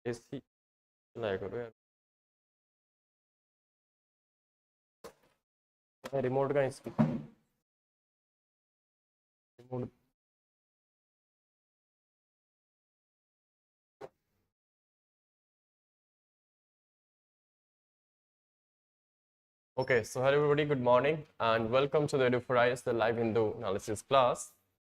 AC चलाया करो यार, रिमोट का इसकी remote. Okay, so hello everybody, good morning and welcome to the EduphoreIAS, the live Hindu analysis class.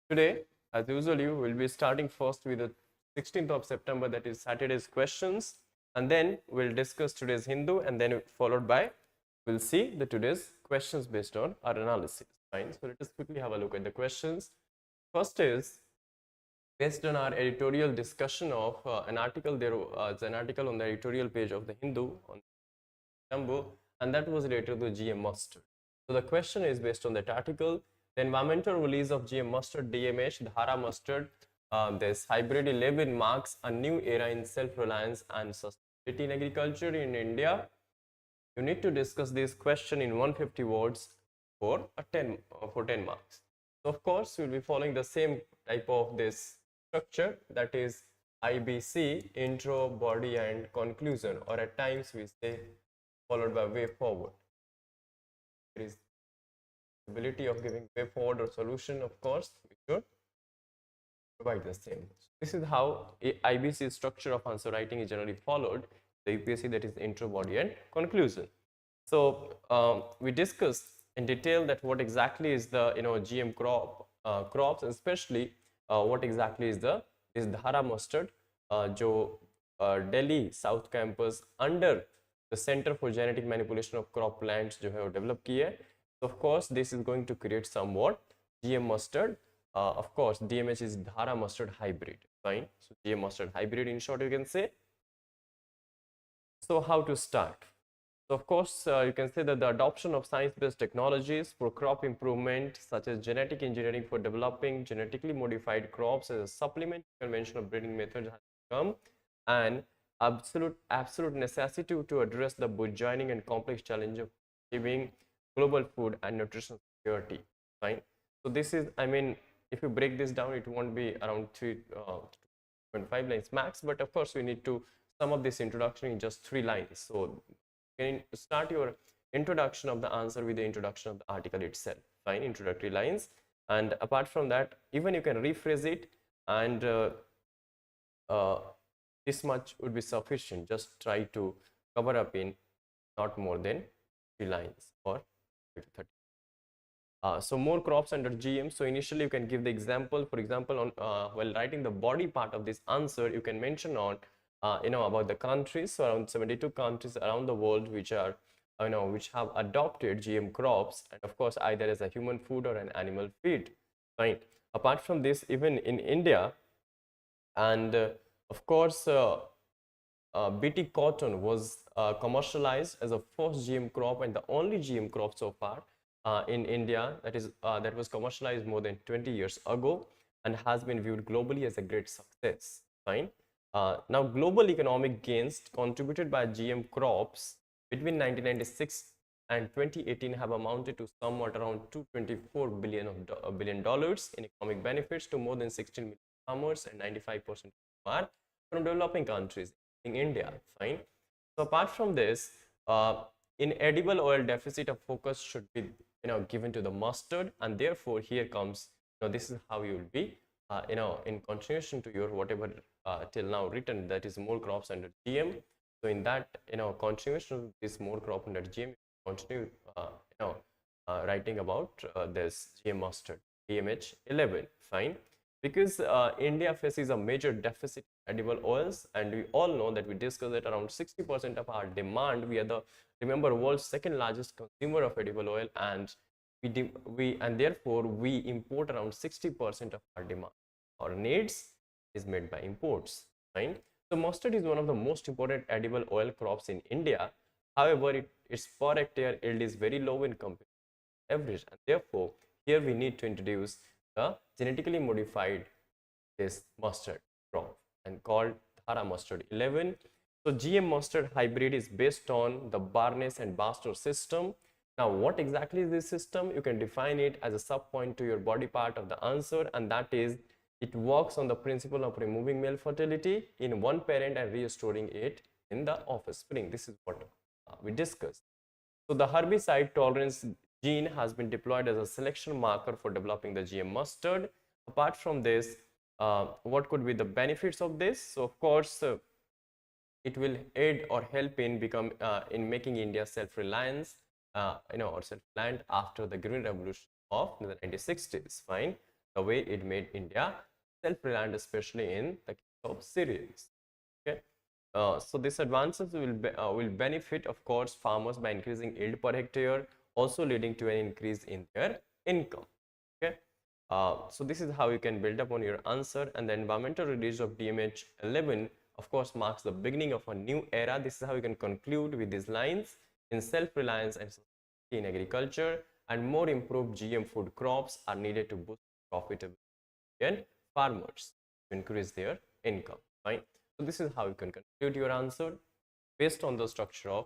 Today, as usually, we'll be starting first with the 16th of September, that is Saturday's questions, and then we'll discuss today's Hindu, and then followed by, we'll see the today's questions based on our analysis. Fine, so let us quickly have a look at the questions. First is, based on our editorial discussion of an article, there was an article on the editorial page of the Hindu on Jumbo, and that was related to GM mustard. So the question is based on that article, the environmental release of GM mustard, DMH, Dhara mustard, this hybrid 11 marks a new era in self-reliance and sustainability in agriculture in India. You need to discuss this question in 150 words for 10 marks. So of course, we'll be following the same type of this structure, that is IBC, intro, body, and conclusion, or at times we say followed by way forward. There is ability of giving way forward or solution, of course, we should provide the same. So this is how IBC structure of answer writing is generally followed, the UPSC, that is intro, body, and conclusion. So we discussed in detail that what exactly is the GM crops, and especially what exactly is the Dhara mustard, जो Delhi South Campus under the Center for Genetic Manipulation of Crop Plants जो है वो develop की है. So of course this is going to create somewhat GM mustard. Of course DMH is Dhara mustard hybrid. Fine. So GM mustard hybrid in short you can say. So how to start? So of course, you can say that the adoption of science-based technologies for crop improvement, such as genetic engineering for developing genetically modified crops as a supplement to conventional breeding methods, has become an absolute necessity to address the burgeoning and complex challenge of achieving global food and nutrition security. Fine. So this is, I mean, if you break this down, it won't be around 3.5 lines max, but of course, we need to sum up this introduction in just 3 lines. So you can start your introduction of the answer with the introduction of the article itself. Fine, introductory lines. And apart from that, even you can rephrase it, and this much would be sufficient. Just try to cover up in not more than 3 lines or 30. So more crops under GM. So initially you can give the example. For example, on while writing the body part of this answer, you can mention on about the countries. So around 72 countries around the world which are which have adopted GM crops, and of course either as a human food or an animal feed. Fine. Apart from this, even in India, and of course BT cotton was commercialized as a first GM crop and the only GM crop so far in India, that was commercialized more than 20 years ago and has been viewed globally as a great success. Fine. Now, global economic gains contributed by GM crops between 1996 and 2018 have amounted to somewhat around $224 billion in economic benefits to more than 16 million farmers, and 95% are from developing countries, in India. Fine. So apart from this, in edible oil, deficit of focus should be given to the mustard, and therefore here comes this is how you will be in continuation to your whatever till now written, that is more crops under GM. So in that continuation of this more crop under GM, continue writing about this GM mustard DMH 11. Fine. Because India faces a major deficit in edible oils, and we all know that we discussed that around 60% of our demand, we are the, remember, world's second largest consumer of edible oil, and therefore we import around 60% of our demand. Our needs is made by imports. Fine. So mustard is one of the most important edible oil crops in India. However, its per hectare yield is very low in comparison to average, and therefore here we need to introduce the genetically modified this mustard crop and called Dhara mustard 11. So GM mustard hybrid is based on the Barnes and Bastow system. Now what exactly is this system? You can define it as a sub point to your body part of the answer, and that is It works on the principle of removing male fertility in one parent and restoring it in the offspring. This is what we discussed. So the herbicide tolerance gene has been deployed as a selection marker for developing the GM mustard. Apart from this, what could be the benefits of this? So of course, it will aid or help in making India self-reliant, or self-reliant after the Green Revolution of the 1960s. Fine, the way it made India self-reliant, especially in the case of cereals. Okay, so these advances will benefit, of course, farmers by increasing yield per hectare, also leading to an increase in their income. Okay, so this is how you can build up on your answer. And the environmental release of DMH11, of course, marks the beginning of a new era. This is how you can conclude with these lines: in self-reliance and in agriculture, and more improved GM food crops are needed to boost profitability and farmers to increase their income. Fine. So this is how you can conclude your answer based on the structure of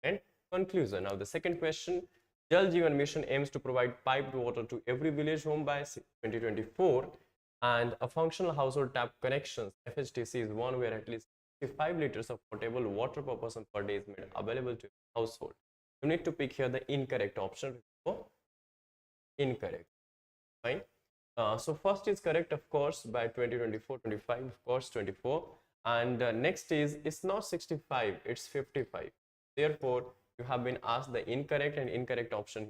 and conclusion. Now the second question: Jal Jeevan Mission aims to provide piped water to every village home by 2024, and a functional household tap connections (FHTC) is one where at least 55 liters of potable water per person per day is made available to the household. You need to pick here the incorrect option. So incorrect. Fine. So first is correct, of course, by 2024, 25, of course, 24. And next is, it's not 65, it's 55. Therefore, you have been asked the incorrect, and incorrect option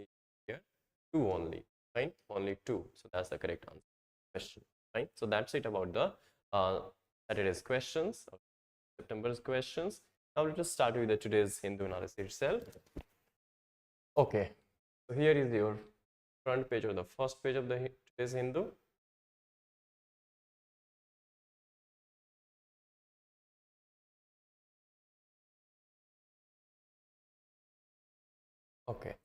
here, 2 only, right? Only 2. So that's the correct answer question, right? So that's it about the Saturday's questions, September's questions. Now let us start with the today's Hindu analysis itself. Okay, so here is your front page or the first page of the today's Hindu. Okay.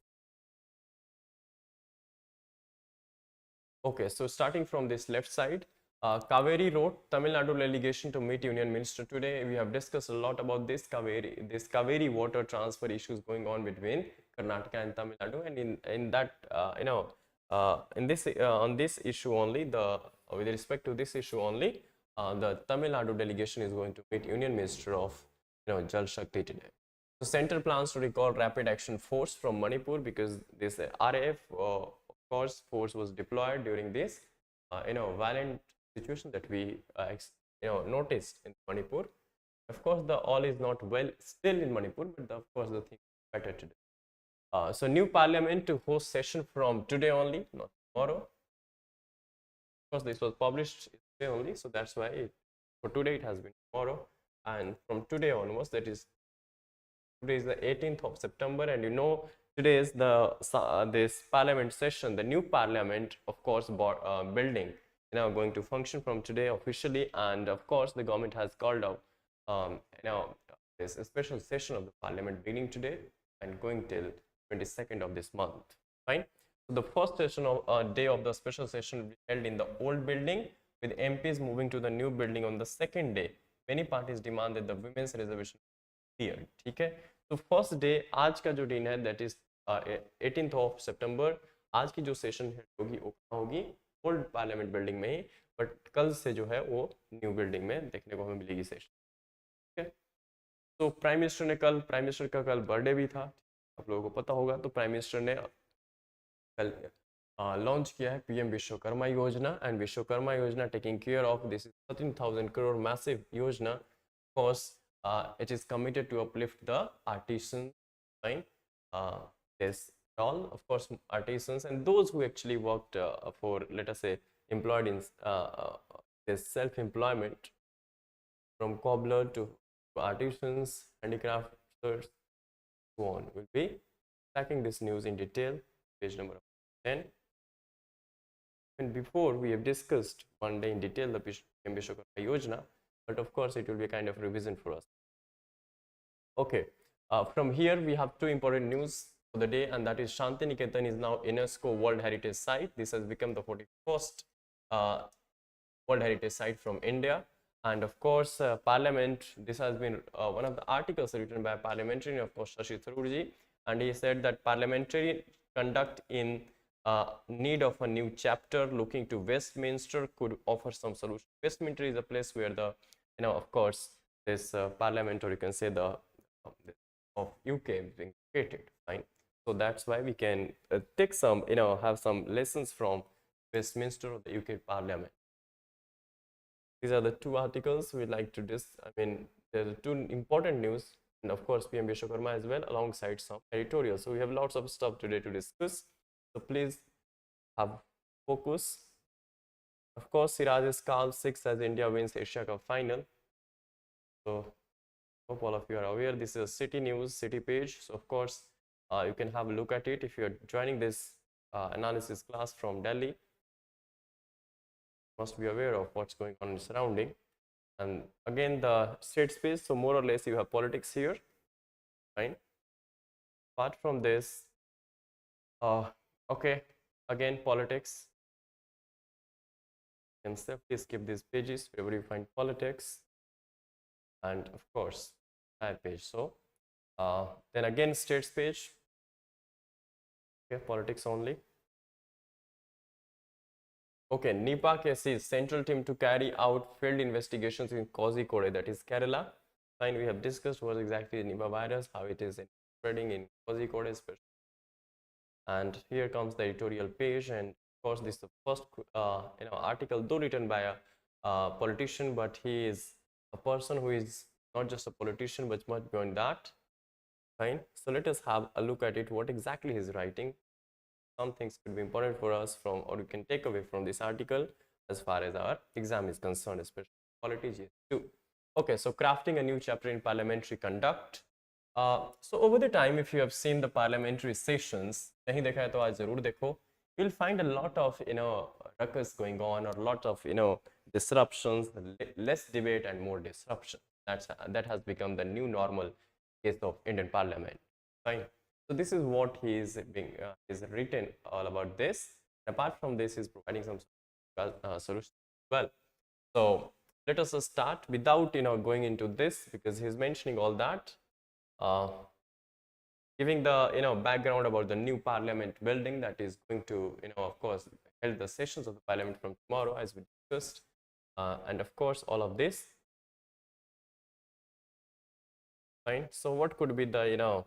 Okay, so starting from this left side, Kaveri wrote Tamil Nadu delegation to meet Union Minister today. We have discussed a lot about this Kaveri water transfer issues going on between Karnataka and Tamil Nadu, and in that in this on this issue only, with respect to this issue only, the Tamil Nadu delegation is going to meet Union Minister of Jal Shakti today. So center plans to recall rapid action force from Manipur, because this RAF force was deployed during this violent situation that we noticed in Manipur. Of course, the all is not well still in Manipur, but of course the thing is better today. So new parliament to host session from today only, not tomorrow. Of course, this was published today only, so that's why for today it has been tomorrow, and from today onwards, that is today is the 18th of September, and today is the this parliament session. The new parliament, of course, building going to function from today officially, and of course the government has called out this special session of the parliament beginning today and going till 22nd of this month. Fine. So the first session of day of the special session will be held in the old building, with MPs moving to the new building on the second day. Many parties demand that the women's reservation be cleared. Okay. तो first day आज का जो दिन है that is 18th of सितंबर. आज की जो session होगी वो होगी ओल्ड पार्लियामेंट बिल्डिंग में ही, बट कल से जो है वो न्यू बिल्डिंग में देखने को हमें मिलेगी सेशन. ठीक है. तो प्राइम मिनिस्टर का कल बर्थडे भी था, आप लोगों को पता होगा. तो प्राइम मिनिस्टर ने कल लॉन्च किया है पीएम विश्वकर्मा योजना, and Vishwakarma Yojana taking care of this 13,000 crore massive Yojana. Course it is committed to uplift the artisans, fine, yes, all of course artisans and those who actually worked for, let us say, employed in this self-employment, from cobbler to artisans, handicrafters, so on. We'll be tracking this news in detail, page number 10. And before we have discussed one day in detail the PM Vishwakarma Yojana, but of course it will be a kind of revision for us. Okay, from here we have two important news for the day, and that is Shantiniketan is now UNESCO World Heritage Site. This has become the 41st World Heritage Site from India. And of course, Parliament, this has been one of the articles written by a parliamentarian, of course, Shashi Tharoor ji, and he said that parliamentary conduct in need of a new chapter looking to Westminster could offer some solution. Westminster is a place where the, of course, this parliament, or you can say the of UK is being created, fine. So that's why we can take some, have some lessons from Westminster or the UK Parliament. These are the two articles we like to there are two important news, and of course PM Vishwakarma as well, alongside some editorials. So we have lots of stuff today to discuss. So please have focus. Of course, Siraj's calm 6 as India wins Asia Cup final. So hope all of you are aware. This is a city news, city page. So of course, you can have a look at it if you are joining this analysis class from Delhi. Must be aware of what's going on in the surrounding. And again, the state space. So more or less, you have politics here, fine. Apart from this, okay, again politics. You can safely skip these pages wherever you find politics, and of course, that page. So then again, states page. Okay, politics only. Okay, NIPA cases, central team to carry out field investigations in Kozhikode, that is Kerala. Fine, we have discussed what exactly is Nipah virus, how it is spreading in Kozhikode especially. And here comes the editorial page, and of course this is the first article, though written by a politician, but he is a person who is not just a politician but much beyond that. Fine, so let us have a look at it, what exactly he is writing. Some things could be important for us from, or we can take away from this article as far as our exam is concerned, especially quality GS2. Okay, so crafting a new chapter in parliamentary conduct. So over the time, if you have seen the parliamentary sessions, you'll find a lot of ruckus going on, or a lot of disruptions, less debate and more disruption. That has become the new normal case of Indian Parliament. Fine. So this is what he is being is written all about this. Apart from this, he's providing some solutions as well. So let us start without going into this, because he's mentioning all that, giving the background about the new parliament building that is going to of course held the sessions of the parliament from tomorrow, as we discussed, and of course all of this. Fine. So what could be the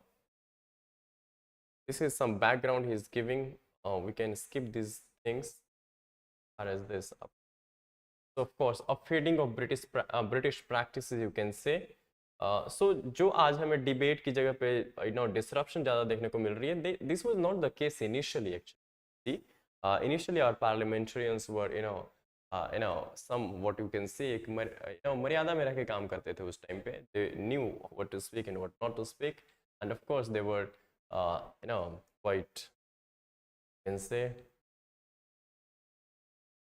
this is some background he's giving. We can skip these things as this up. So of course upfading of British practices, you can say. So जो आज हमें debate की जगह पे disruption ज़्यादा देखने को मिल रही है, this was not the case initially actually. Initially our parliamentarians were some, what you can say, एक मर्यादा में रह के काम करते थे उस time पे. They knew what to speak and what not to speak, and of course they were quite, you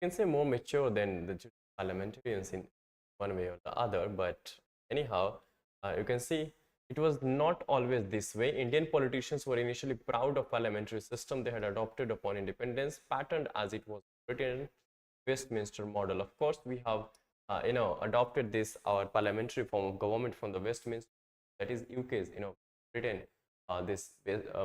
can say more mature than the parliamentarians in one way or the other. But anyhow, you can see it was not always this way. Indian politicians were initially proud of parliamentary system they had adopted upon independence, patterned as it was Britain Westminster model. Of course, we have adopted this, our parliamentary form of government, from the Westminster, that is UK's Britain, this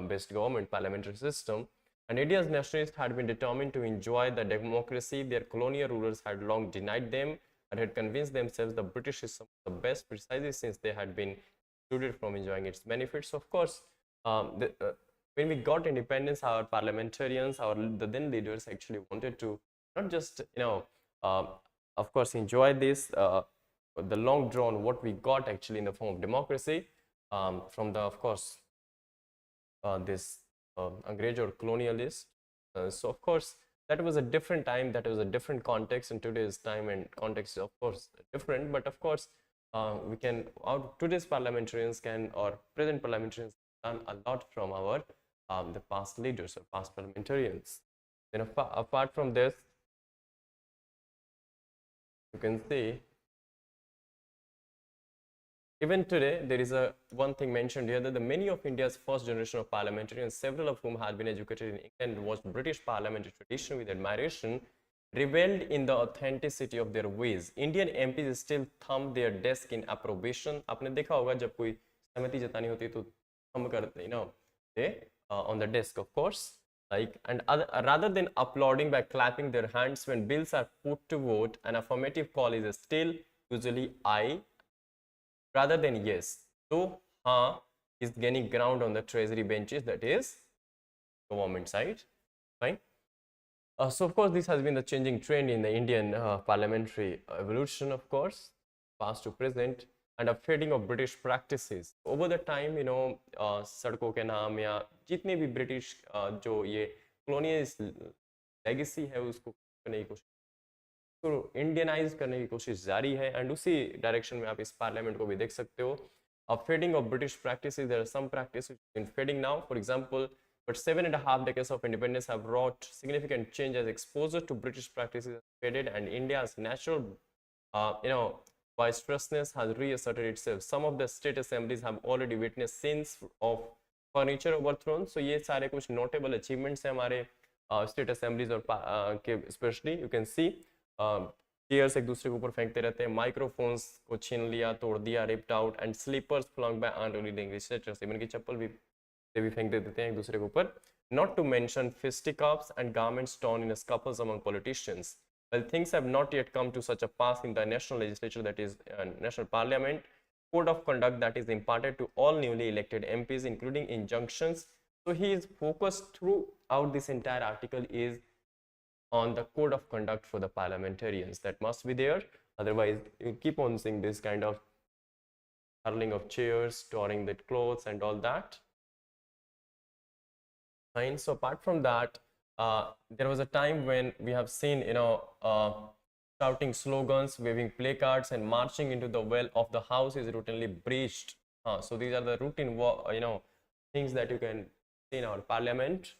best government parliamentary system. And India's nationalists had been determined to enjoy the democracy their colonial rulers had long denied them, and had convinced themselves the British system was the best, precisely since they had been excluded from enjoying its benefits. So of course, when we got independence, our parliamentarians, the then leaders, actually wanted to not just of course enjoy this, the long drawn what we got actually in the form of democracy from the, of course, this Angrez or colonialist. So of course that was a different time, that was a different context, and today's time and context is of course different. But of course we can, today's parliamentarians can, or present parliamentarians, learn a lot from our the past leaders or past parliamentarians. Then apart from this, you can see even today there is a one thing mentioned here, that the many of India's first generation of parliamentarians, several of whom had been educated in England and watched British parliamentary tradition with admiration, reveled in the authenticity of their ways. Indian MPs still thumb their desk in approbation. आपने देखा होगा जब कोई सहमति जतानी होती है तो thumb करते, they on the desk, of course. like, and rather than applauding by clapping their hands when bills are put to vote, an affirmative call is still usually I rather than yes. So is gaining ground on the treasury benches, that is government side. Fine. So of course this has been the changing trend in the Indian parliamentary evolution, of course, past to present, and a fading of British practices over the time. सड़कों के नाम या जितने भी British जो ये colonial legacy है उसको करने की कोशिश, तो इंडियनाइज करने की कोशिश जारी है, एंड उसी डायरेक्शन में आप इस पार्लियामेंट को भी देख सकते हो. A fading of British practices. There are some practices in fading now. For example, but 7.5 decades of independence have wrought significant change as exposure to British practices has faded, and India's natural, boisterousness has reasserted itself. Some of the state assemblies have already witnessed scenes of furniture overthrown. So ये सारे कुछ notable achievements हैं हमारे state assemblies और के especially you can see chairs एक दूसरे के ऊपर फेंकते रहते हैं, माइक्रोफोन्स को छीन लिया, तोड़ दिया, ripped out, and slippers flung by unruly legislators, even की चप्पल भी फेंक देते हैं एक दूसरे के ऊपर. Not to mention fisticuffs and garments torn in scuffles among politicians. Well, things have not yet come to such a pass in the national legislature, that is national parliament. Code of conduct that is imparted to all newly elected MPs, including injunctions. So his focus throughout this entire article is on the code of conduct for the parliamentarians. That must be there, otherwise you keep on seeing this kind of hurling of chairs, tearing the clothes and all that. Fine. So apart from that, there was a time when we have seen shouting slogans, waving placards, and marching into the well of the house is routinely breached. So these are the routine things that you can see in our parliament.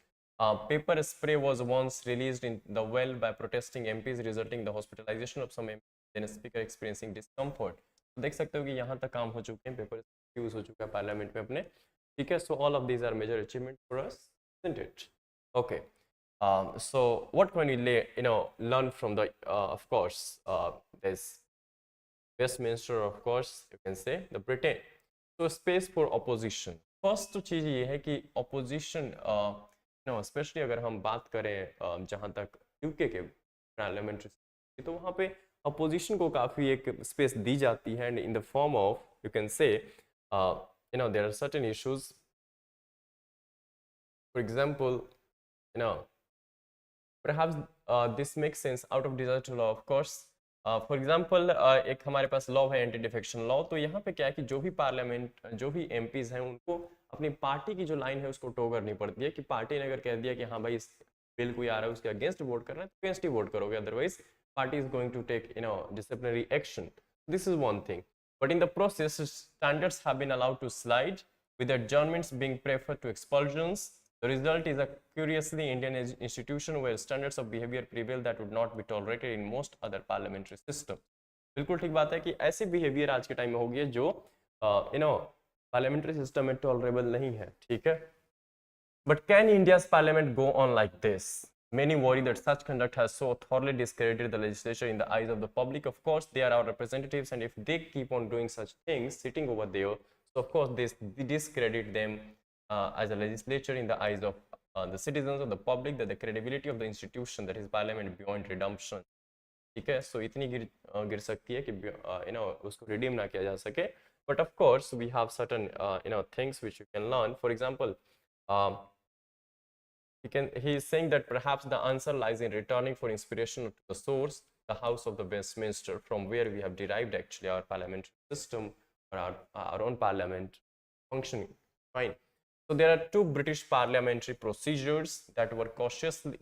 Paper spray was once released in the well by protesting MPs, resulting in the hospitalization of some MPs and a speaker experiencing discomfort. तो देख सकते हो कि यहाँ तक काम हो चुके हैं, पेपर यूज हो चुका है पार्लियामेंट में अपने. ठीक है, so all of these are major achievements for us, isn't it? Okay. So what can we learn from the of course this Westminster, of course you can say the Britain. So space for opposition. First तो चीज ये है कि opposition specially अगर हम बात करें जहाँ तक यूके के पार्लियामेंट्री, तो वहाँ पे अपोजिशन को काफ़ी एक स्पेस दी जाती है, and in the form of you can say there are certain issues. For example perhaps this makes sense out of desire to law, of course. For example एक हमारे पास लॉ है एंटी डिफेक्शन लॉ. तो यहाँ पे क्या है कि जो भी एमपीज हैं उनको अपनी पार्टी की जो लाइन है उसको टो करनी पड़ती है, कि पार्टी ने अगर कह दिया कि हाँ भाई इस बिल कोई आ रहा है उसके अगेंस्ट वोट करना है तो अगेंस्ट ही वोट करोगे, otherwise party is going to take disciplinary action. This is one thing, but in the process standards have been allowed to slide with adjournments being preferred to expulsions. The result is a curiously Indian institution where standards of behavior prevail that would not be tolerated in most other parliamentary systems. बिल्कुल ठीक बात है कि ऐसे behaviour आज के time में हो गई है जो पार्लियामेंट्री सिस्टम में टॉलरेबल नहीं है. ठीक है, but can India's parliament go on like this? Many worry that such conduct has so thoroughly discredited the legislature in the eyes of the public. Of course, they are our representatives, and if they keep on doing such things, sitting over there, so of course they discredit them as a legislature in the eyes of the citizens of the public, that the credibility of the institution, that is parliament, beyond redemption. ठीक है, so इतनी गिर सकती है कि उसको redeem ना किया जा सके. But of course we have certain things which you can learn. For example, he is saying that perhaps the answer lies in returning for inspiration to the source, the House of the Westminster, from where we have derived actually our parliamentary system, or our own parliament functioning. Fine. So there are two British parliamentary procedures that were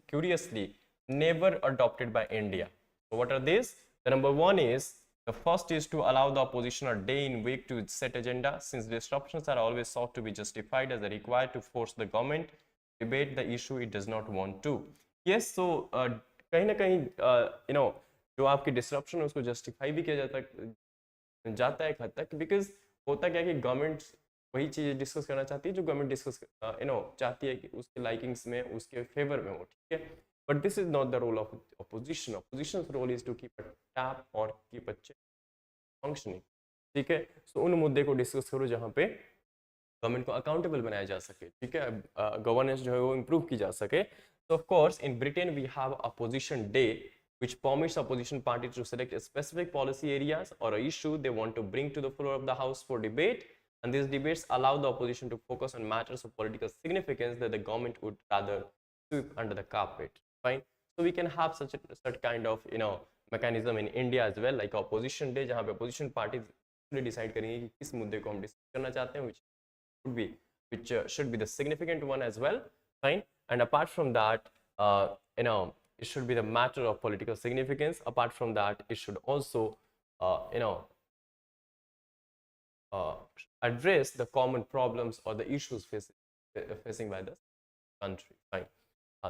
curiously never adopted by India. So what are these? The number one is, the first is to allow the opposition a day in week to set agenda, since disruptions are always sought to be justified as a required to force the government debate the issue it does not want to. Yes, so कहीं ना कहीं जो आपकी disruption है उसको justify भी किया जाता है एक हद तक, बिकॉज होता क्या है कि गवर्नमेंट वही चीज़ डिस्कस करना चाहती है जो गवर्नमेंट डिस्कस चाहती है कि उसके लाइकिंग्स में, उसके फेवर में हो. ठीक है, but this is not the role of opposition. Opposition role is to keep a tap और कीप अ फंक्शनिंग. ठीक है, सो उन मुद्दे को डिस्कस करो जहाँ पे गवर्नमेंट को अकाउंटेबल बनाया जा सके, ठीक है, गवर्नेंस जो है वो इम्प्रूव की जा सके. So of course in Britain we have a opposition day which permits opposition party to select specific policy areas or a issue they want to bring to the floor of the house for debate, and these debates allow the opposition to focus on matters of political significance that the government would rather sweep under the carpet. Fine. So we can have such kind of mechanism in India as well, like opposition day, जहाँ पे opposition parties decide करेंगे कि किस मुद्दे को हम discuss करना चाहते हैं, which should be the significant one as well. Fine. And apart from that, it should be the matter of political significance. Apart from that, it should also address the common problems or the issues facing by the country. Fine.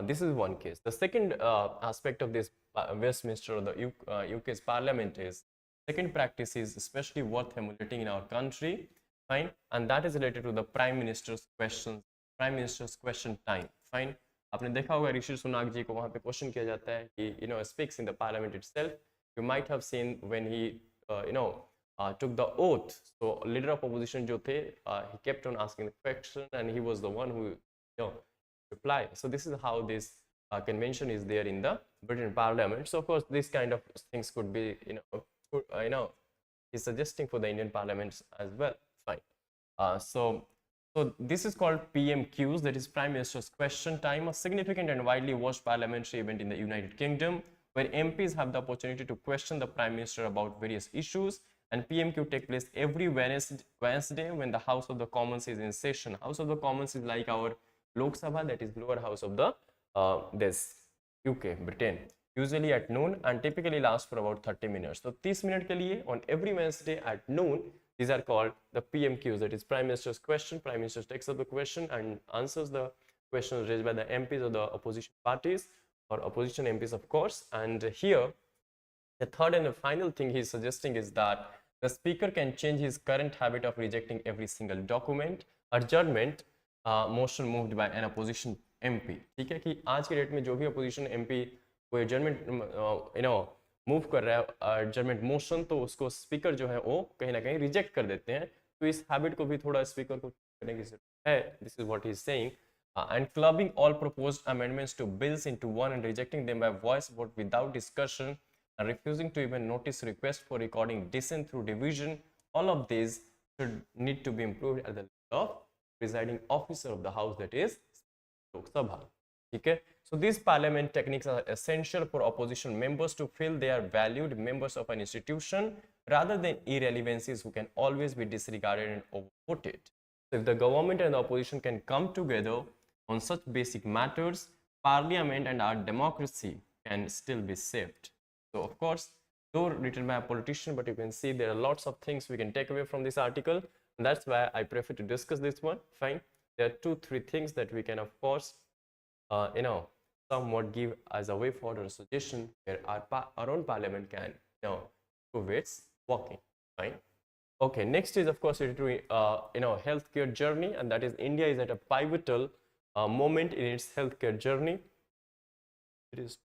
This is one case. The second aspect of this Westminster or the UK's parliament is, second practice is especially worth emulating in our country. Fine. And that is related to the prime minister's question time. Fine. आपने देखा होगा ऋषि सुनाक जी को वहाँ पे question किया जाता है कि speaks in the parliament itself. You might have seen when he took the oath. So leader of opposition जो थे, he kept on asking the question and he was the one who reply. So this is how this convention is there in the British Parliament. So of course this kind of things could be he's suggesting for the Indian Parliament as well. Fine. So this is called PMQs, that is Prime Minister's Question Time, a significant and widely watched parliamentary event in the United Kingdom where MPs have the opportunity to question the Prime Minister about various issues. And PMQ take place every Wednesday when the House of the Commons is in session. House of the Commons is like our Lok Sabha, that is lower house of the this UK, Britain, usually at noon and typically lasts for about 30 minutes. So 30 minutes ke liye on every Wednesday at noon, these are called the PMQs, that is Prime Minister's Question. Prime Minister takes up the question and answers the questions raised by the MPs of the opposition parties or opposition MPs, of course. And here, the third and the final thing he is suggesting is that the speaker can change his current habit of rejecting every single document, adjournment, motion moved by an opposition MP. ठीक है कि आज के date में जो भी opposition MP कोई adjournment move कर रहा है adjournment motion, तो उसको स्पीकर जो है वो कहीं ना कहीं रिजेक्ट कर देते हैं. तो इस हैबिट को भी थोड़ा स्पीकर को करने की जरूरत है. This is what he is saying. And clubbing all proposed amendments to bills into one and rejecting them by voice vote without discussion and refusing to even notice request for recording dissent through division, all of these should need to be improved at the level of presiding officer of the house, that is Lok Sabha. Okay? So these parliament techniques are essential for opposition members to feel they are valued members of an institution rather than irrelevancies who can always be disregarded and overvoted. So if the government and the opposition can come together on such basic matters, parliament and our democracy can still be saved. So of course, though written by a politician, but you can see there are lots of things we can take away from this article, and that's why I prefer to discuss this one. Fine. There are 2-3 things that we can, of course, somewhat give as a way forward or suggestion where our own parliament can prove its working. Fine. Okay, next is of course related to healthcare journey, and that is India is at a pivotal moment in its healthcare journey. It is,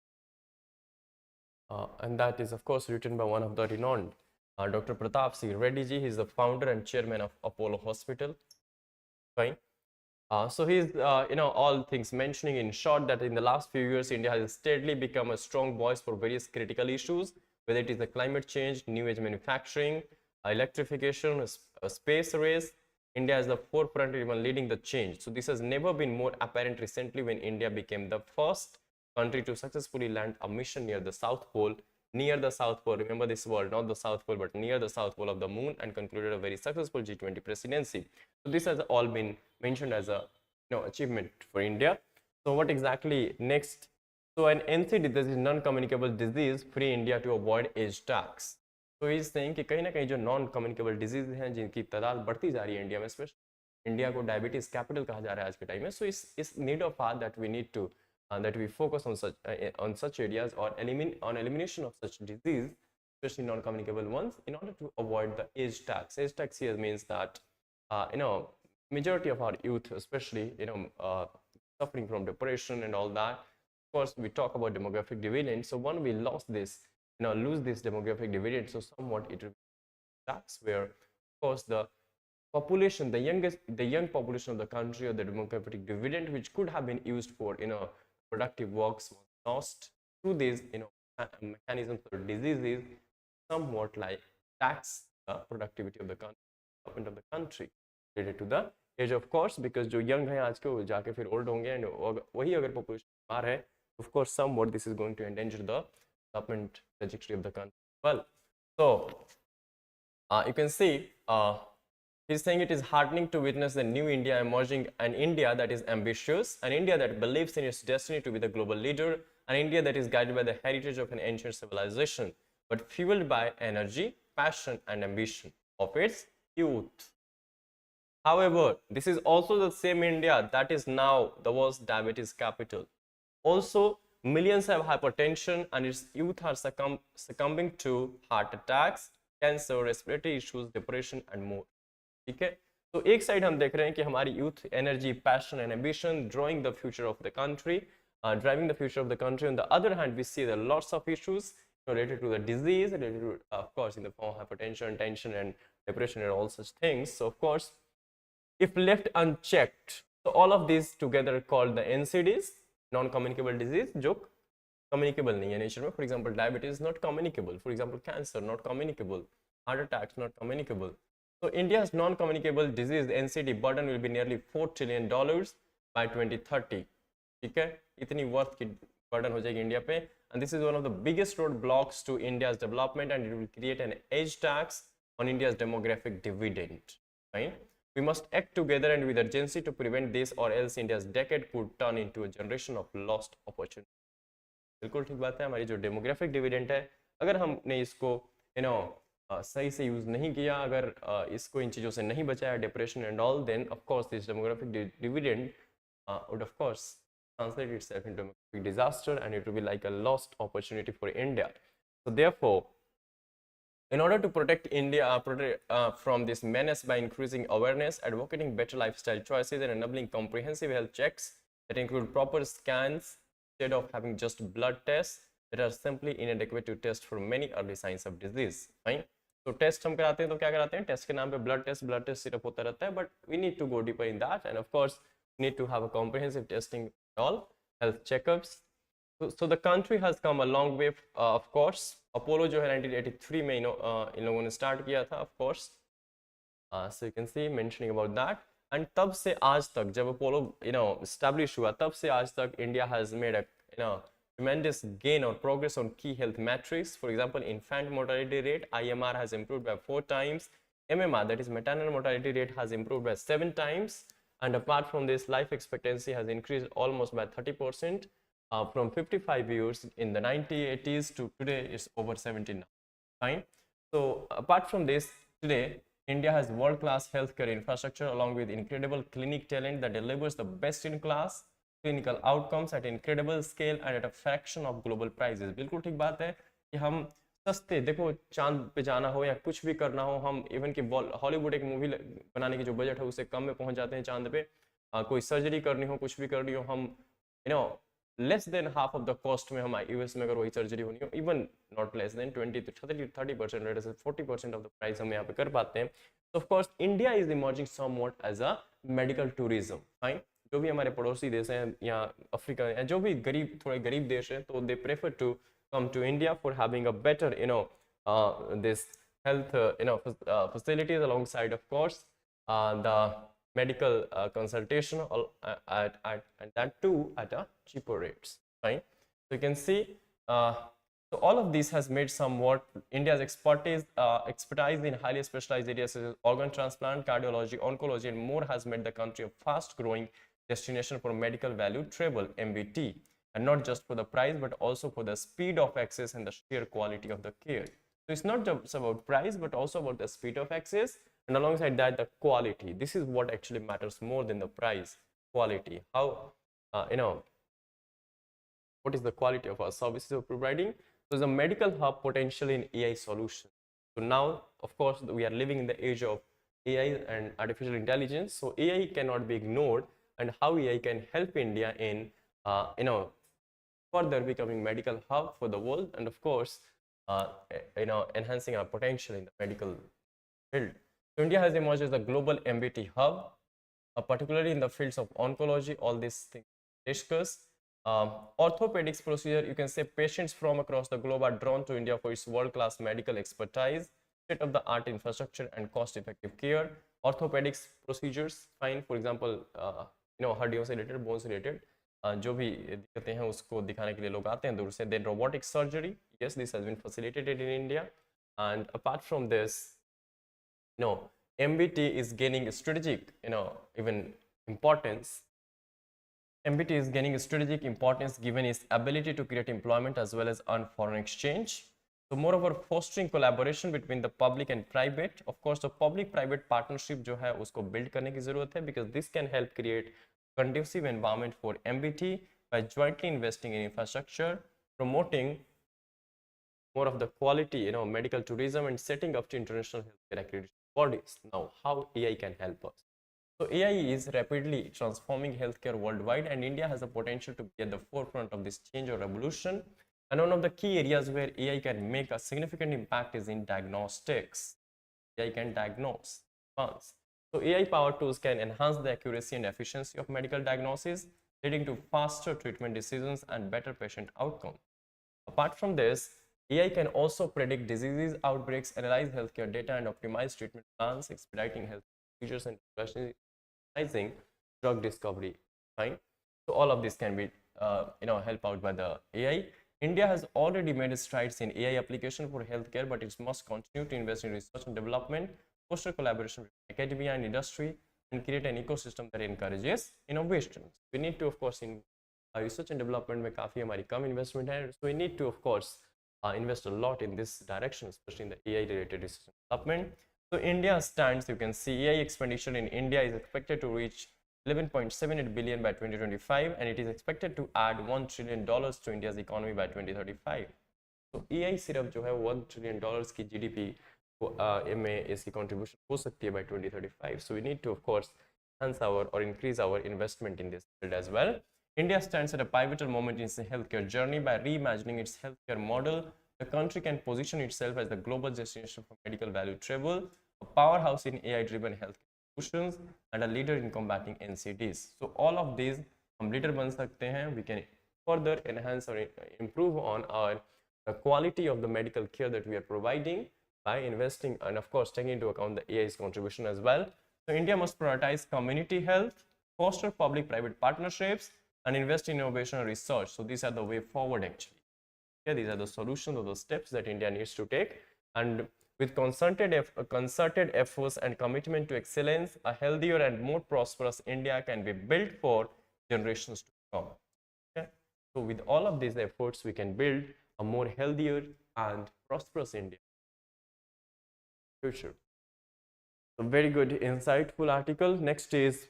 and that is of course written by one of the renowned Dr. Pratap Singh Reddy ji. He is the founder and chairman of Apollo Hospital. Fine. So he's all things mentioning in short that in the last few years India has steadily become a strong voice for various critical issues, whether it is the climate change, new age manufacturing, electrification, space race. India is the forefront, even leading the change. So this has never been more apparent recently when India became the first country to successfully land a mission near the South Pole. Near the South Pole, remember this word, not the South Pole, but near the South Pole of the moon, and concluded a very successful G20 presidency. So this has all been mentioned as a achievement for India. So what exactly next? So an NCD, this is non-communicable disease, free India to avoid age tax. So he is saying कि कहीं ना कहीं जो non-communicable disease हैं जिनकी तादाद बढ़ती जा रही है इंडिया में, स्पेशली इंडिया को डायबिटीज कैपिटल कहा जा रहा है आज के टाइम में. So is need of our that we need to that we focus on such areas or elimination of such disease, especially non-communicable ones, in order to avoid the age tax. Age tax here means that majority of our youth, especially suffering from depression and all that. Of course, we talk about demographic dividend. So when we lost this, lose this demographic dividend, so somewhat it will be tax where, of course, the population, the young population of the country, or the demographic dividend, which could have been used for productive works, was lost through these mechanisms or diseases, somewhat like tax the productivity of the country, development of the country related to the age, of course, because जो young हैं आज के वो जाके फिर old होंगे, and वही अगर population बीमार है, of course somewhat this is going to endanger the development trajectory of the country. Well, so you can see he's saying it is heartening to witness the new India emerging, an India that is ambitious, an India that believes in its destiny to be the global leader, an India that is guided by the heritage of an ancient civilization, but fueled by energy, passion, and ambition of its youth. However, this is also the same India that is now the world's diabetes capital. Also, millions have hypertension, and its youth are succumbing to heart attacks, cancer, respiratory issues, depression, and more. ठीक है, तो एक side हम देख रहे हैं कि हमारी youth energy, passion and ambition driving the future of the country, driving the future of the country. On the other hand, we see there are lots of issues related to the disease, related to, of course, in the form of hypertension, tension, and depression, and all such things. So, of course, if left unchecked, so all of these together are called the NCDs, non-communicable disease, जो communicable नहीं है nature में. For example, diabetes is not communicable. For example, cancer not communicable, heart attacks not communicable. So India's non-communicable disease NCD burden will be nearly $4 trillion by 2030. ठीक है, इतनी worth की burden हो जाएगी इंडिया पे, and this is one of the biggest roadblocks to India's development, and it will create an age tax on India's demographic dividend. Right? We must act together and with urgency to prevent this, or else India's decade could turn into a generation of lost opportunity. बिल्कुल ठीक बात है. हमारी जो demographic dividend है, अगर हमने इसको सही से यूज नहीं किया, अगर इसको इन चीज़ों से नहीं बचाया, depression and all, then of course this demographic dividend would of course translate itself into a disaster, and it will be like a lost opportunity for India. So therefore, in order to protect India from this menace by increasing awareness, advocating better lifestyle choices, and enabling comprehensive health checks that include proper scans instead of having just blood tests that are simply inadequate to test for many early signs of disease. Fine. तो test हम कराते हैं तो क्या कराते हैं, test के नाम पे ब्लड टेस्ट सिर्फ होता रहता है, but we need to go deeper in that, and of course need to have a comprehensive testing, all health checkups. So the country has come a long way. Of course, Apollo जो है 1983 में इन लोगों ने start किया था, of course. So you can see mentioning about that. And तब से आज तक, जब Apollo established हुआ, तब से आज तक India has made a tremendous gain or progress on key health metrics. For example, infant mortality rate (IMR) has improved by 4 times. MMR, that is maternal mortality rate, has improved by 7 times. And apart from this, life expectancy has increased almost by 30%, from 55 years in the 1980s to today it's over 70 now. Fine. So apart from this, today India has world-class healthcare infrastructure along with incredible clinic talent that delivers the best-in-class clinical outcomes at incredible scale and at a fraction of global prices. बिल्कुल ठीक बात है कि हम सस्ते, देखो चांद पे जाना हो या कुछ भी करना हो, हम इवन कि हॉलीवुड एक मूवी बनाने की जो बजट है उससे कम में पहुंच जाते हैं चांद पे. कोई सर्जरी करनी हो, कुछ भी करनी हो, हम less than half of the cost में हम यूएस में अगर वही सर्जरी होनी हो, even not less than 20-30% 40% of the price हम यहाँ पे कर पाते हैं. तो of course India is emerging somewhat as a medical tourism. Fine. जो भी हमारे पड़ोसी देश हैं या अफ्रीका या जो भी थोड़े गरीब देश हैं, तो they prefer to come to India for having a better this health facilities, alongside of course the medical consultation, and that too at a cheaper rates. Right. So you can see so all of this has made somewhat India's expertise in highly specialized areas such as organ transplant, cardiology, oncology, and more has made the country a fast growing destination for medical value travel, MVT. And not just for the price, but also for the speed of access and the sheer quality of the care. So it's not just about price, but also about the speed of access, and alongside that, the quality. This is what actually matters more than the price. Quality. How, what is the quality of our services we're providing? So there's a medical hub potential in AI solution. So now, of course, we are living in the age of AI and artificial intelligence. So AI cannot be ignored, and how AI can help India in, further becoming medical hub for the world, and of course enhancing our potential in the medical field. So India has emerged as a global MBT hub, particularly in the fields of oncology. All these things discussed. Orthopedics procedure, you can say patients from across the globe are drawn to India for its world-class medical expertise, state-of-the-art infrastructure, and cost-effective care. Orthopedics procedures, fine. For example, हड्डियों से related, bones related, जो भी दिक्कतें हैं उसको दिखाने के लिए लोग आते हैं दूर से. Then robotic surgery, yes, this has been facilitated in India. And apart from this, MBT is gaining strategic, even importance. MBT is gaining strategic importance given its ability to create employment as well as earn foreign exchange. So moreover, fostering collaboration between the public and private. Of course, the public-private partnership जो है उसको build करने की ज़रूरत है, because this can help create conducive environment for MBT by jointly investing in infrastructure, promoting more of the quality, medical tourism, and setting up to international healthcare accreditation bodies. Now, how AI can help us? So AI is rapidly transforming healthcare worldwide, and India has the potential to be at the forefront of this change or revolution. And one of the key areas where AI can make a significant impact is in diagnostics. AI can diagnose once. So AI-powered tools can enhance the accuracy and efficiency of medical diagnosis, leading to faster treatment decisions and better patient outcomes. Apart from this, AI can also predict diseases, outbreaks, analyze healthcare data, and optimize treatment plans, expediting health procedures and rationalizing drug discovery. Fine. So all of this can be, helped out by the AI. India has already made strides in AI application for healthcare, but it must continue to invest in research and development, foster collaboration with academia and industry, and create an ecosystem that encourages innovation. We need to, of course, in research and development में काफ़ी हमारी कम investment है, so we need to, of course, invest a lot in this direction, especially in the AI related research and development. So India stands, you can see AI expenditure in India is expected to reach 11.78 billion by 2025, and it is expected to add $1 trillion to India's economy by 2035. So AI सिर्फ जो है $1 trillion की GDP में इसकी contribution हो सकती है by 2035. So we need to, of course, enhance our or increase our investment in this field as well. India stands at a pivotal moment in its healthcare journey. By reimagining its healthcare model, the country can position itself as the global destination for medical value travel, a powerhouse in AI-driven healthcare solutions, and a leader in combating NCDs. So all of these हम leader बन सकते हैं. We can further enhance or improve on the quality of the medical care that we are providing by investing and, of course, taking into account the AI's contribution as well. So India must prioritize community health, foster public-private partnerships, and invest in innovation and research. So these are the way forward actually. Okay, these are the solutions or the steps that India needs to take. And with concerted efforts and commitment to excellence, a healthier and more prosperous India can be built for generations to come. Okay? So with all of these efforts, we can build a more healthier and prosperous India future. So very good, insightful article. Next is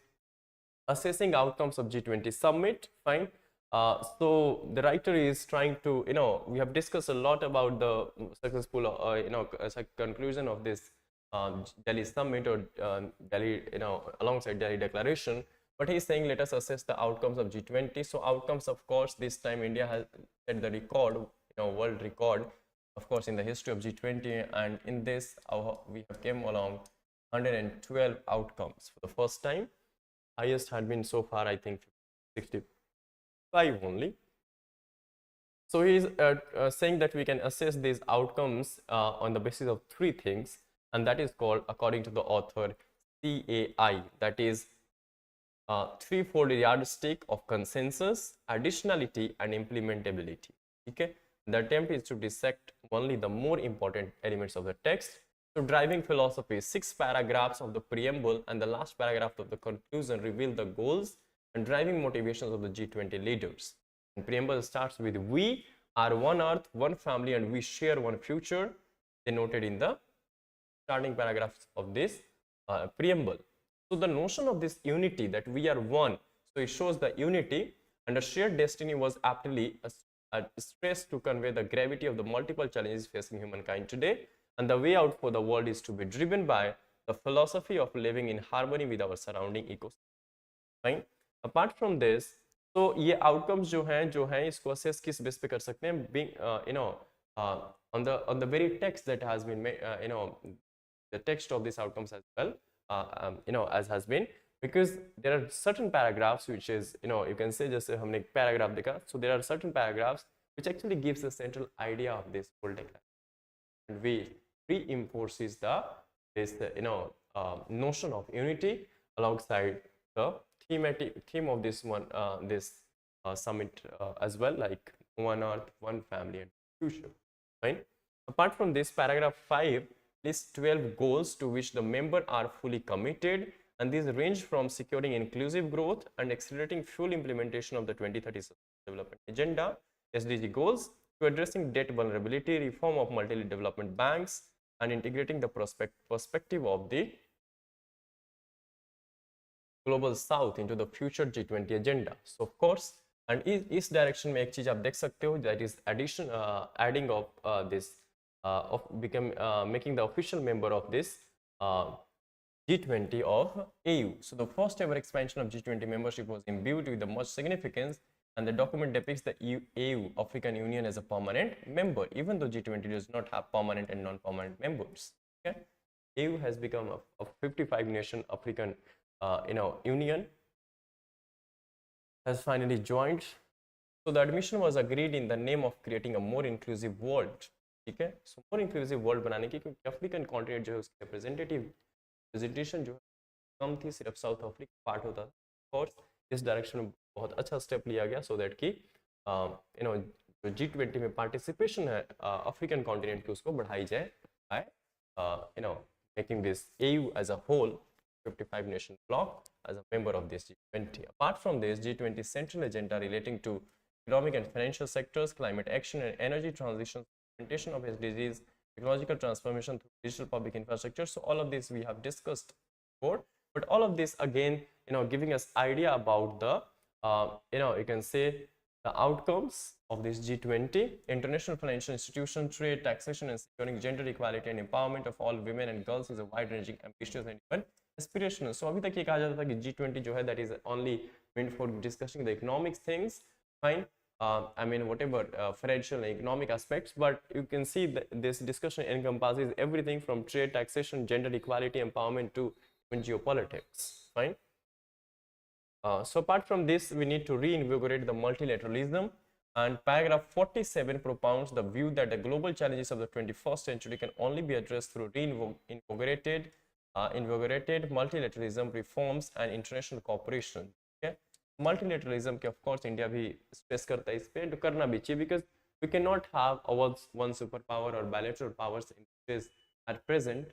assessing outcomes of G20 summit. Fine. So the writer is trying to, we have discussed a lot about the successful, as a conclusion of this Delhi summit or Delhi, alongside Delhi declaration. But he's saying, let us assess the outcomes of G20. So outcomes, of course, this time India has set the record, world record, of course, in the history of G20. And in this, we have came along 112 outcomes for the first time. Highest had been so far, I think, 65 only. So he is saying that we can assess these outcomes on the basis of three things, and that is called, according to the author, CAI, that is threefold yardstick of consensus, additionality, and implementability. Okay, the attempt is to dissect only the more important elements of the text. So driving philosophy, 6 paragraphs of the preamble and the last paragraph of the conclusion reveal the goals and driving motivations of the G20 leaders. And preamble starts with, we are one earth, one family, and we share one future, denoted in the starting paragraphs of this preamble. So the notion of this unity, that we are one, so it shows the unity, and a shared destiny was aptly stressed to convey the gravity of the multiple challenges facing humankind today. And the way out for the world is to be driven by the philosophy of living in harmony with our surrounding ecosystem. Fine. Apart from this, so ये outcomes जो हैं इसको assess किस base पे कर सकते हैं? Being on the very text that has been made, the text of these outcomes as well, as has been, because there are certain paragraphs which is, you can say just हमने एक paragraph देखा, so there are certain paragraphs which actually gives a central idea of this whole declaration, and we reinforces this notion of unity alongside the theme of this one summit as well, like one earth, one family, and future. Right. Apart from this, paragraph 5 lists 12 goals to which the members are fully committed, and these range from securing inclusive growth and accelerating full implementation of the 2030 Development Agenda (SDG) goals, to addressing debt vulnerability, reform of multilateral development banks, and integrating the perspective of the global south into the future G20 agenda. So of course, and इस direction में एक चीज आप देख सकते हो, that is adding of this of making the official member of this G20 of AU. So the first ever expansion of G20 membership was imbued with the most significance, and the document depicts the AU, African Union, as a permanent member, even though G20 does not have permanent and non-permanent members. Okay, AU has become a 55 nation African union has finally joined. So the admission was agreed in the name of creating a more inclusive world. ठीक है, so more inclusive world बनाने की, क्योंकि African continent जो है उसकी representation जो है कम थी, सिर्फ साउथ अफ्रीका पार्ट होता था, और इस डायरेक्शन में बहुत अच्छा स्टेप लिया गया, सो दैट कि जो G20 में पार्टिसिपेशन है अफ्रीकन कॉन्टिनेंट की उसको बढ़ाई जाए by making this AU as a whole 55 nation bloc as a member of this G20. Apart from this, G20 central agenda relating to economic and financial sectors, climate action and energy transition, implementation of SDGs, technological transformation through digital public infrastructure. So all of this we have discussed before, but all of this again, giving us idea about the, you can say the outcomes of this G20, international financial institution, trade, taxation, and securing gender equality and empowerment of all women and girls is a wide-ranging, ambitious, and even aspirational. So अभी तक ये कहा जाता था कि G20 जो है that is only meant for discussing the economic things, fine. I mean whatever financial and economic aspects, but you can see that this discussion encompasses everything from trade, taxation, gender equality, empowerment to geopolitics, fine. So apart from this, we need to reinvigorate the multilateralism, and paragraph 47 propounds the view that the global challenges of the 21st century can only be addressed through reinvigorated multilateralism, reforms and international cooperation. Okay, multilateralism के of course India भी stress करता है इस पे, तो करना भी चाहिए, because we cannot have one superpower or bilateral powers in this at present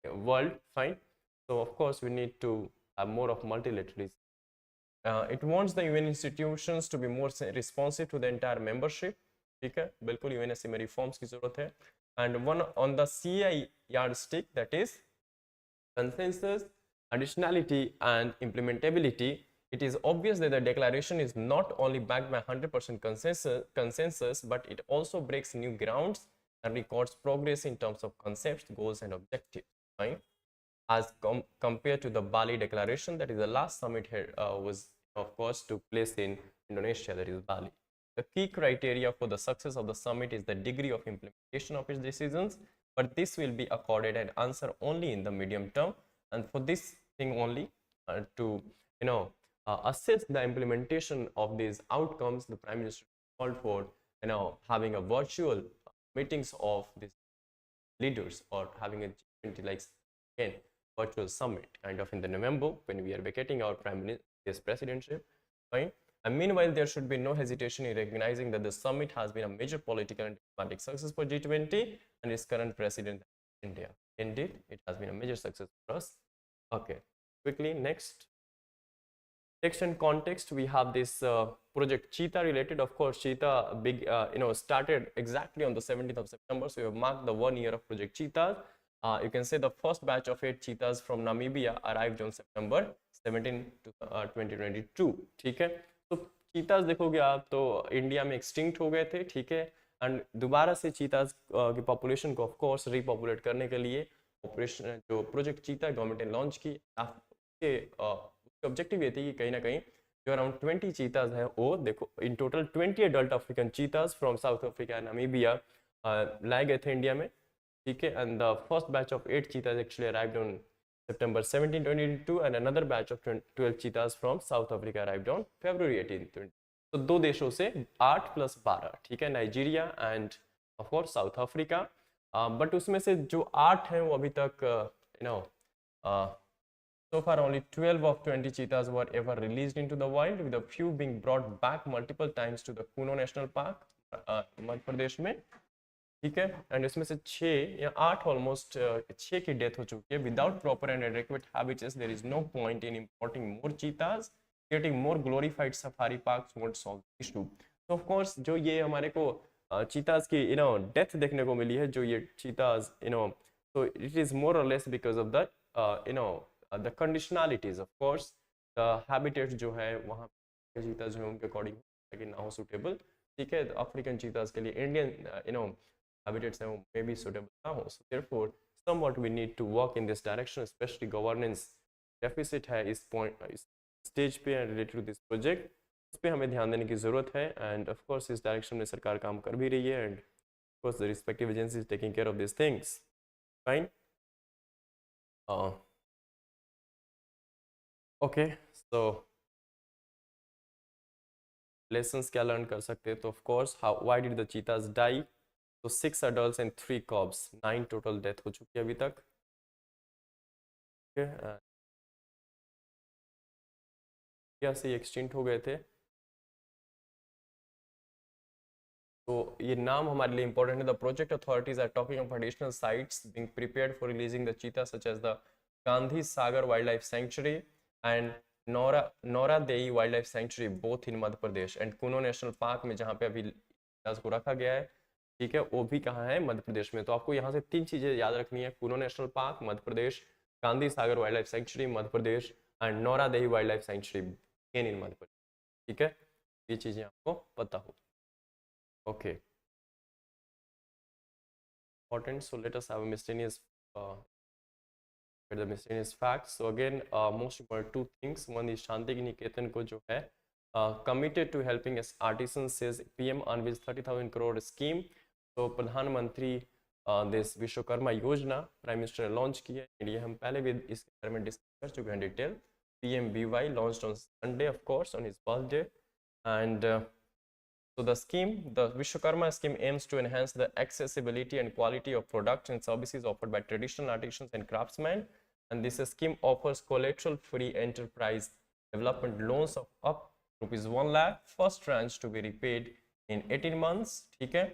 world, fine. So of course we need to have more of multilateralism. It wants the UN institutions to be more responsive to the entire membership. ठीक है, बिल्कुल UNSC में reforms की जरूरत है. And one on the CI yardstick, that is consensus, additionality and implementability, it is obvious that the declaration is not only backed by 100% consensus, but it also breaks new grounds and records progress in terms of concepts, goals and objectives, right? As compared to the Bali declaration, that is the last summit here was of course took place in Indonesia, that is Bali. The key criteria for the success of the summit is the degree of implementation of its decisions, but this will be accorded an answer only in the medium term, and for this thing only to assess the implementation of these outcomes, the Prime Minister called for having a virtual meetings of these leaders, or having a G20 like again virtual summit kind of in the November when we are vacating our Prime Minister's presidency, fine. And meanwhile, there should be no hesitation in recognizing that the summit has been a major political and diplomatic success for G20 and its current president, India. Indeed, it has been a major success for us. Okay, quickly next. Text and context, we have this project Cheetah related. Of course, Cheetah big started exactly on the 17th of September, so we have marked the 1 year of project Cheetah. You can say the first batch of 8 cheetahs from Namibia arrived on September 17 to 2022. ठीक है, तो चीताज देखोगे आप तो India में extinct हो गए थे, ठीक है, एंड दोबारा से चीताज की पॉपुलेशन को ऑफ कोर्स रीपॉपुलेट करने के लिए ऑपरेशन जो प्रोजेक्ट चीता गवर्नमेंट ने लॉन्च की, उसके ऑब्जेक्टिव ये थी कि कहीं ना कहीं जो अराउंड 20 चीताज हैं वो देखो in total 20 adult African चीताज from south Africa, Namibia लाए गए थे इंडिया में, ठीक है, and the first batch of 8 cheetahs actually arrived on September 17, 2022 and another batch of 12 cheetahs from South Africa arrived on February 18, 20. तो दो देशों से 8 + 12, ठीक है, Nigeria and of course south Africa, but उसमें से जो 8 हैं वो अभी तक so far only 12 of 20 cheetahs were ever released into the wild, with a few being brought back multiple times to the Kuno National Park, Madhya Pradesh में, ठीक है, एंड इसमें से 6 या 8 ऑलमोस्ट 6 की डेथ हो चुकी है. Without proper and adequate habitats there is no point in importing more cheetahs, getting more glorified safari parks won't solve this issue. तो ऑफ कोर्स जो ये हमारे को चीताज की डेथ देखने को मिली है, जो ये चीताज so it is more or less because of the the conditionalities, of course the habitat जो है वहाँ चीता जो है उनके अकॉर्डिंग लेकिन ना हो सुटेबल, ठीक है. अफ्रीकन चीताज के लिए इंडियन habitats हैं वो मे बी सुटेबल ना हो. So therefore somewhat we need to work in this direction, especially governance deficit है इस point इस स्टेज पे related to this project, उस पे हमें ध्यान देने की ज़रूरत है. एंड ऑफ कोर्स इस डायरेक्शन में सरकार काम कर भी रही है, and of course the respective agencies taking care of this things. Fine. Okay, so lessons क्या learn कर सकते हैं. तो of course why did the cheetahs die? So 6 adults and 3 cubs, 9 total death हो चुकी है अभी तक. Okay, क्या से एक्सटिंक्ट हो गए थे. तो ये नाम हमारे लिए इंपॉर्टेंट है. The project authorities are talking of additional sites being prepared for releasing the cheetah such as the Gandhi Sagar wildlife sanctuary and Nauradehi wildlife sanctuary both in Madhya Pradesh, and Kuno national park में जहाँ पे अभी चीताज को रखा गया है, ठीक है, वो भी कहाँ है, मध्य प्रदेश में. तो आपको यहाँ से 3 चीजें याद रखनी है. Kuno national park Madhya Pradesh, Gandhi Sagar wildlife sanctuary Madhya Pradesh, and Nauradehi wildlife sanctuary in Madhya Pradesh, ठीक है. ये चीजें आपको पता हो. Okay. Important. So let us have a miscellaneous the miscellaneous facts. So again, most important 2 things. One is Shanti Niketan को जो है committed to helping as artisans, says PM unveils 30,000 crore scheme. तो प्रधानमंत्री देश विश्वकर्मा योजना प्राइम मिनिस्टर ने launch की है. ये हम पहले भी इसके बारे में डिस्कस कर चुके हैं detail. PMBY launched on Sunday, of course, on his birthday, and so the scheme, the Vishwakarma scheme, aims to enhance the accessibility and quality of products and services offered by traditional artisans and craftsmen. And this scheme offers collateral-free enterprise development loans of up rupees 1 lakh, first tranche to be repaid in 18 months, ठीक है,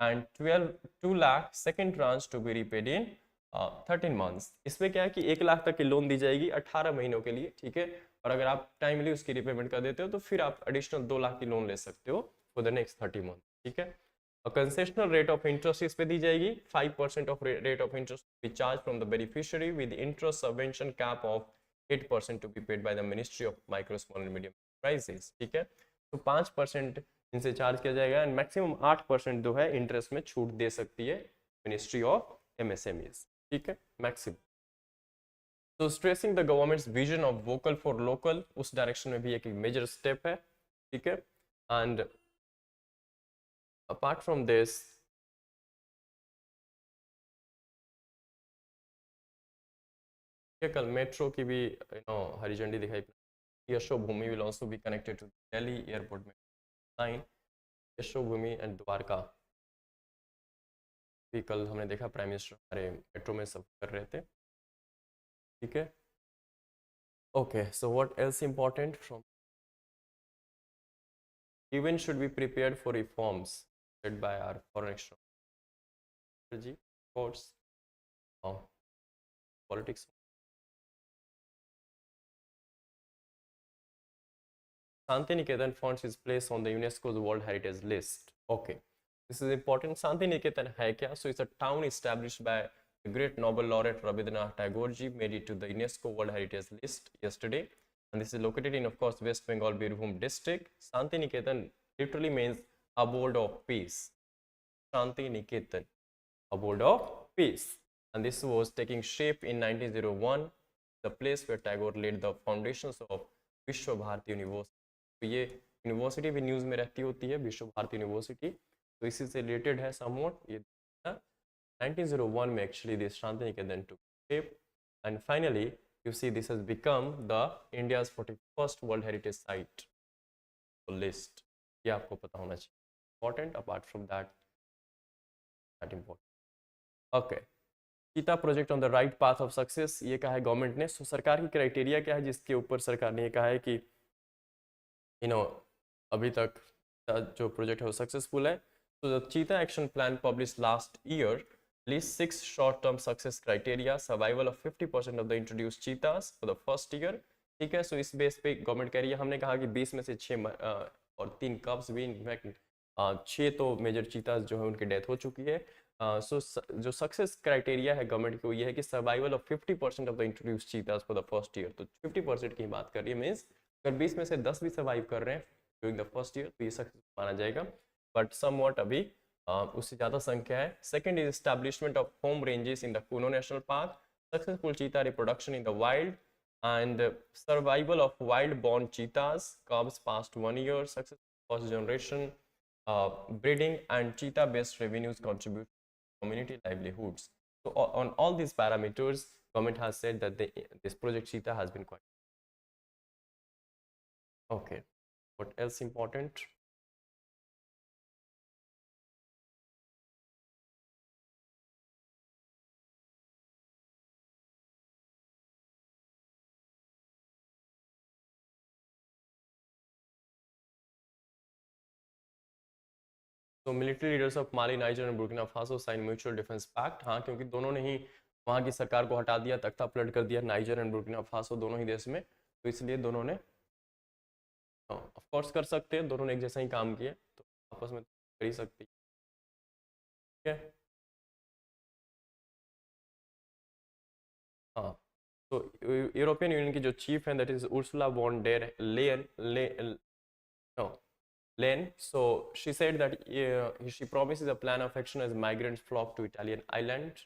and 2 lakh second tranche to be repaid in 13 months. इसमें क्या है कि 1 लाख तक की loan दी जाएगी 18 महीनों के लिए, ठीक है, और अगर आप टाइमली उसकी रिपेमेंट कर देते हो तो फिर आप एडिशनल 2 लाख की लोन ले सकते हो for the next 30 months, ठीक है. A concessional rate of interest इस पे दी जाएगी. 5% of rate of interest to be charged from the beneficiary with the interest subvention cap of 8% to be paid by the Ministry of Micro, Small and Medium Enterprises, ठीक है. तो 5% इनसे charge किया जाएगा and maximum 8% जो है interest में छूट दे सकती है मिनिस्ट्री ऑफ MSMEs, ठीक है, मैक्सिमम. तो stressing the government's vision of vocal for local, उस डायरेक्शन में भी एक मेजर स्टेप है, ठीक है. एंड apart from this, कल मेट्रो की भी हरी झंडी दिखाई. Yashobhoomi will also be connected to Delhi airport में line. Yashobhoomi and Dwarka भी कल हमने देखा प्राइम मिनिस्टर हमारे मेट्रो में सब कर रहे थे, ठीक है. Okay, so what else important from even should be prepared for reforms led by our foreign exchange courts, politics. Shanti Niketan fonts is placed on the UNESCO's World Heritage List. Okay, this is important. Shanti Niketan है क्या? So it's a town established by the great Nobel laureate Rabindranath Tagore ji, made it to the UNESCO World Heritage List yesterday, and this is located in, of course, West Bengal Birbhum district. Shanti Niketan literally means abode of peace. Shanti Niketan, abode of peace, and this was taking shape in 1901, the place where Tagore laid the foundations of विश्व Bharti university. तो ये university भी news में रहती होती है, विश्व Bharti university, तो इसी से रिलेटेड है समवॉट ये. 1901 में actually this Shantiniketan took shape, and finally you see this has become the India's 41st World Heritage Site list. ये आपको पता होना चाहिए. Important. Apart from that, not important. Okay. चीता project on the right path of success, ये कहा है government ने. सो सरकार की क्राइटेरिया क्या है जिसके ऊपर सरकार ने ये कहा है कि अभी तक जो प्रोजेक्ट है वो सक्सेसफुल है. तो द चीता action plan publish last year list 6 short term success criteria, survival of 50% of the introduce चीतास for the first year. ठीक है. सो इस बेस पे गवर्नमेंट कह रही है, हमने कहा कि 20 में से 6 और 3 कब्स भी, इनफैक्ट 6 तो मेजर चीतास जो है उनकी डेथ हो चुकी है. जो सक्सेस क्राइटेरिया है गवर्नमेंट को ये है कि survival of 50% of the introduce चीतास for the first year. तो 50% की बात कर रही है, मीन्स अगर 20 में से 10 भी सर्वाइव कर रहे हैं ड्यूरिंग द फर्स्ट ईयर तो ये सक्सेस माना जाएगा. बट समवॉट अभी उससे ज़्यादा संख्या है. Second is establishment of home ranges in the Kuno national park, successful cheetah reproduction in the wild, and survival of wild born cheetahs, cubs past 1 year, successful first generation, breeding and cheetah based revenues contribute to community livelihoods. So on all these parameters government has said that this project cheetah has been quite okay. What else important? तो military leaders of Mali, Niger and Burkina Faso sign mutual defence pact. हाँ, क्योंकि दोनों ने ही वहाँ की सरकार को हटा दिया, तख्ता पलट कर दिया नाइजर एंड बुर्किना फासो दोनों ही देश में. तो इसलिए दोनों ने ऑफ कोर्स कर सकते हैं, दोनों ने एक जैसा ही काम किया तो आपस में कर ही सकती है. हाँ. तो यूरोपियन यूनियन की जो चीफ है that is Ursula von der Leyen no Len. So she said that she promises a plan of action as migrants flock to Italian island.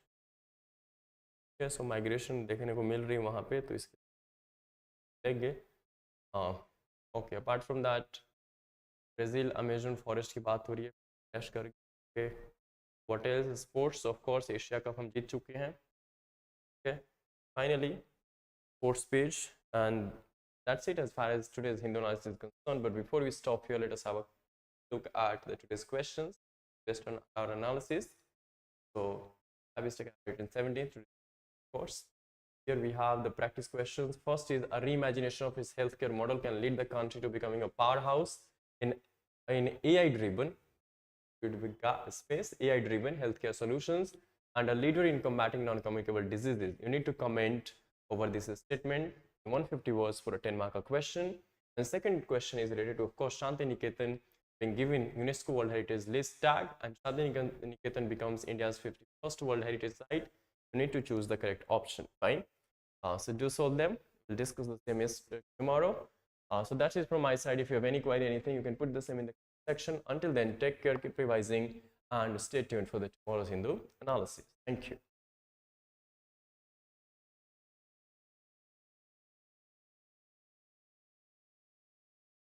Okay, so migration देखने को मिल रही है वहाँ पे, तो इसके देंगे. हाँ. Okay. Apart from that Brazil Amazon forest की बात हो रही है फ्लैश करके. What else? Sports of course Asia cup हम जीत चुके हैं. Okay. Finally sports page, and that's it as far as today's Hindu analysis is concerned. But before we stop here, let us have a look at the today's questions based on our analysis. So I will stick at in 17th course. Here we have the practice questions. First is a reimagination of his healthcare model can lead the country to becoming a powerhouse in AI driven space, AI driven healthcare solutions, and a leader in combating non-communicable diseases. You need to comment over this statement 150 words for a 10-mark question. And second question is related to, of course, Shantiniketan being given UNESCO World Heritage List tag, and Shantiniketan becomes India's 51st World Heritage Site. You need to choose the correct option. Fine. So do solve them. We'll discuss the same tomorrow. So that's it from my side. If you have any query, anything, you can put the same in the section. Until then, take care, keep revising, and stay tuned for the tomorrow's Hindu analysis. Thank you.